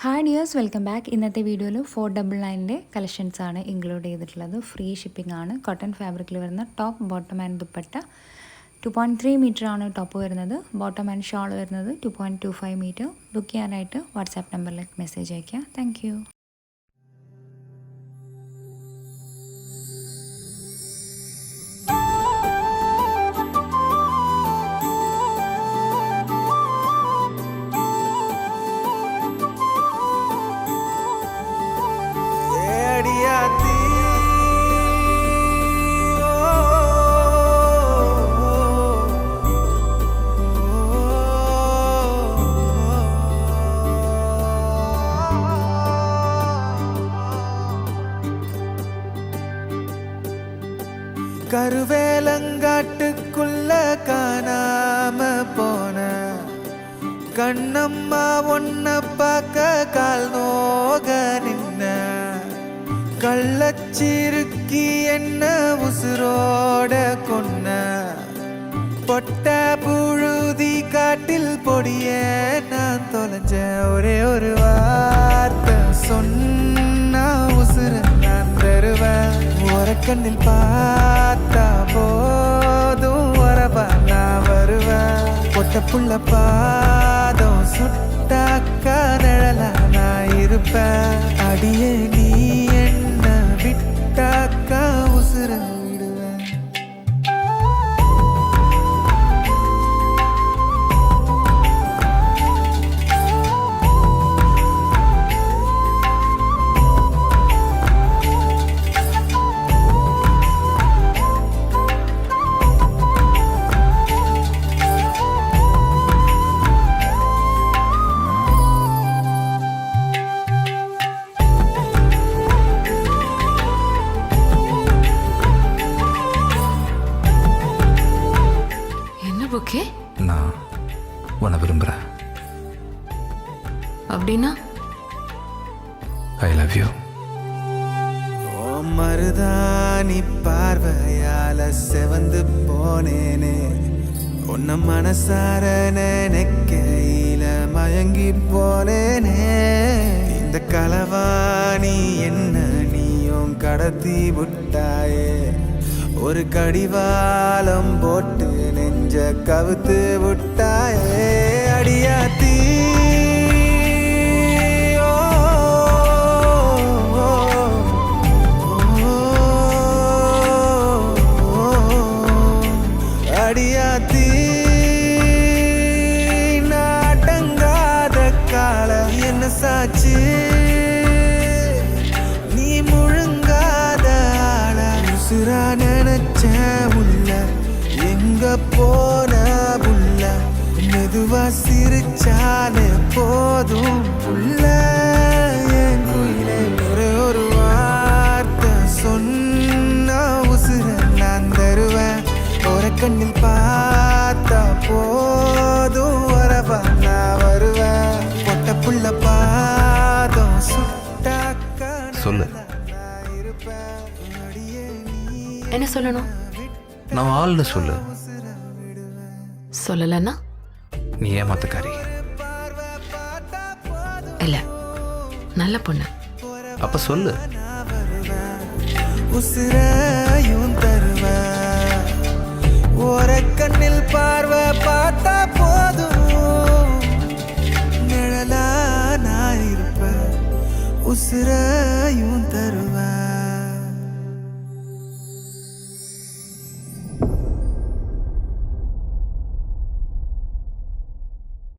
Hi dears, welcome back. ഇന്നത്തെ വീഡിയോയിൽ 499 collections ആണ് ഇൻക്ലൂഡ് ചെയ്തിട്ടുള്ളത്. ഫ്രീ ഷിപ്പിംഗ് ആണ്. കോട്ടൺ ഫാബ്രിക്കിൽ വരുന്ന top, bottom and dupatta 2.3 metre ആണ് ടോപ്പ് വരുന്നത്. ബോട്ടം ആൻഡ് ഷോൾ വരുന്നത് 2.25 മീറ്റർ. ബുക്ക് ചെയ്യാനായിട്ട് വാട്സാപ്പ് നമ്പറിലേക്ക് മെസ്സേജ് അയയ്ക്കുക. Thank you. கருவேலங்காட்டுக்குள்ள காணாம போன கண்ணம்மா ஒன்ன பார்க்க கால் நோக நின்ன கள்ளச்சிருக்கி என்ன உசுரோட கொன்ன பொட்ட புழுதி காட்டில் பொடிய நான் தொலைஞ்ச ஒரே ஒரு வார்த்தை சொன்னா உசுறு நான் தருவேன். கண்ணில் பார்த்தா போதும் வரவா நான் வருவேன். பொட்ட புள்ள பாதம் சுட்டாக்கா நிழலா நான் இருப்பேன். அடியே நீ என்ன விட்டாக்கா உசுர விடுவேன். ஓகே, நான் உன்னை விரும்புகிறேன். அப்படின்னா ஐ லவ் யூ. மருதாணி பார்வையால செவந்து போனேனே, உன்ன மனசார நினைக்கையில மயங்கி போனேனே. இந்த களவாணி என்ன நீயும் கடத்தி விட்டாயே, ஒரு கடிவாளம் போட்டு நெஞ்ச கவுத்து விட்டாயே. அடியாத்தி அடியாத்தி நாட்டங்காத கால என்ன சாச்சு, நீ முழுங்காத ஆள உசுரா நினைச்ச உள்ள எங்க போன புள்ள. மெதுவா சிரிச்சாலே போதும் புள்ள. என் குயிலே ஒரே ஒரு வார்த்தை சொன்னா உசுர நான் தருவேன். ஒரு கண்ணில் பார்த்தா போதும் வரவா நான் வருவேன். பொட்ட புள்ள பாதம் சுட்டாக்கா சொல்லு. இருப்பேன். என்ன சொல்லணும்? நான் ஆள்னு சொல்லு. சொல்லலைன்னா நீ ஏமாத்தக்காரி. இல்ல, நல்ல பொண்ணு. அப்ப சொல்லு. உசுரையும் தருவேன். ஒரு கண்ணில் பார்வை பார்த்தா போதும் நிழலா நான் இருப்பேன். உசுரையும்